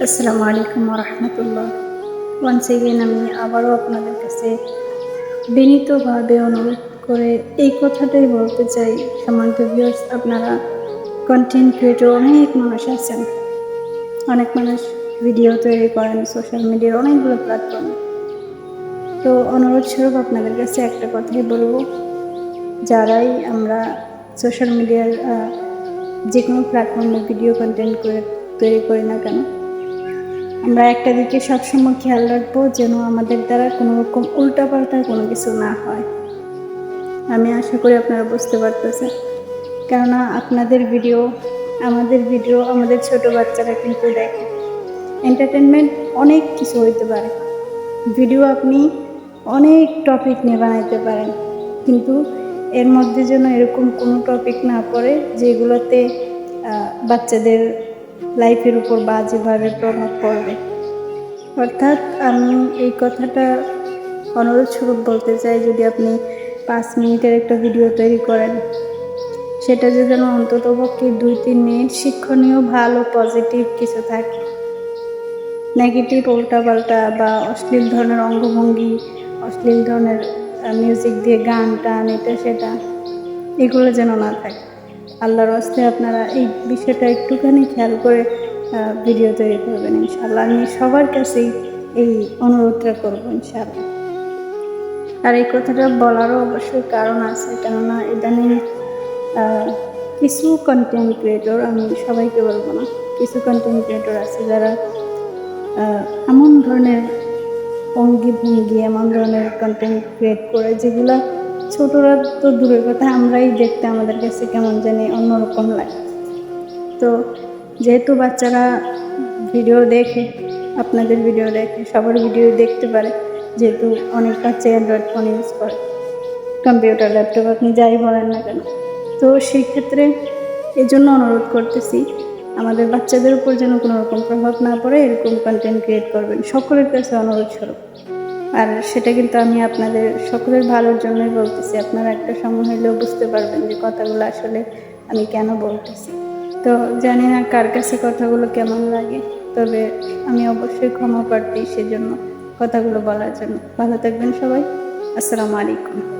আসসালামু আলাইকুম রহমতুল্লাহ। Once again আমি আবারও আপনাদের কাছে বিনীতভাবে অনুরোধ করে এই কথাটাই বলতে চাই, সম্মানিত ভিউয়ার্স, আপনারা কন্টেন্ট ক্রিয়েটর অনেক মানুষ আছেন, অনেক মানুষ ভিডিও তৈরি করেন সোশ্যাল মিডিয়ার অনেকগুলো প্ল্যাটফর্মে। তো অনুরোধ স্বরূপ আপনাদের কাছে একটা কথাই বলবো, যারাই আমরা সোশ্যাল মিডিয়ার যে কোনো প্ল্যাটফর্মে ভিডিও কন্টেন্ট করে তৈরি করি না কেন, আমরা একটা দিকে সবসময় খেয়াল রাখবো যেন আমাদের দ্বারা কোনো রকম উল্টাপাল্টা কোনো কিছু না হয়। আমি আশা করি আপনারা বুঝতে পারতেছেন, কেননা আপনাদের ভিডিও, আমাদের ছোট বাচ্চারা কিন্তু দেখে। এন্টারটেনমেন্ট অনেক কিছু হইতে পারে, ভিডিও আপনি অনেক টপিক নিয়ে বানাইতে পারেন, কিন্তু এর মধ্যে যেন এরকম কোনো টপিক না পড়ে যেগুলোতে বাচ্চাদের লাইফের উপর বাজেভাবে প্রভাব পড়বে। অর্থাৎ আমি এই কথাটা অনুরোধ স্বরূপ বলতে চাই, যদি আপনি 5 মিনিটের একটা ভিডিও তৈরি করেন, সেটা যেন অন্ততপক্ষে 2-3 মিনিট শিক্ষণীয় ভালো পজিটিভ কিছু থাকে। নেগেটিভ উল্টাপাল্টা বা অশ্লীল ধরনের অঙ্গভঙ্গি, অশ্লীল ধরনের মিউজিক দিয়ে গান টান এটা সেটা, এগুলো যেন না থাকে। আল্লাহর ওয়াস্তে আপনারা এই বিষয়টা একটুখানি খেয়াল করে ভিডিও তৈরি করবেন ইনশাআল্লাহ। আমি সবার কাছেই এই অনুরোধটা করবো ইনশাআল্লাহ। আর এই কথাটা বলারও অবশ্যই কারণ আছে, কেননা ইদানিং কিছু কন্টেন্ট ক্রিয়েটর, আমি সবাইকে বলবো না, কিছু কন্টেন্ট ক্রিয়েটর আছে যারা এমন ধরনের অঙ্গি ভঙ্গি, এমন ধরনের কন্টেন্ট ক্রিয়েট করে যেগুলো ছোটরা তো দূরের কথা, আমরাই দেখতে আমাদের কাছে কেমন জানি অন্যরকম লাগে। তো যেহেতু বাচ্চারা ভিডিও দেখে, আপনাদের ভিডিও দেখে, সবার ভিডিও দেখতে পারে, যেহেতু অনেক বাচ্চা অ্যান্ড্রয়েড ফোন ইউজ করে, কম্পিউটার, ল্যাপটপ, আপনি যাই বলেন না কেন। তো সেই ক্ষেত্রে এই জন্য অনুরোধ করতেছি, আমাদের বাচ্চাদের উপর যেন কোনো রকম প্রভাব না পড়ে এরকম কন্টেন্ট ক্রিয়েট করবেন, সকলের কাছে অনুরোধ স্বরূপ। আর সেটা কিন্তু আমি আপনাদের সকলের ভালোর জন্যই বলতেছি। আপনারা একটা সময় হলেও বুঝতে পারবেন যে কথাগুলো আসলে আমি কেন বলতেছি। তো জানি না কার কাছে কথাগুলো কেমন লাগে, তবে আমি অবশ্যই ক্ষমা প্রার্থী সেজন্য, কথাগুলো বলার জন্য। ভালো থাকবেন সবাই। আসসালামু আলাইকুম।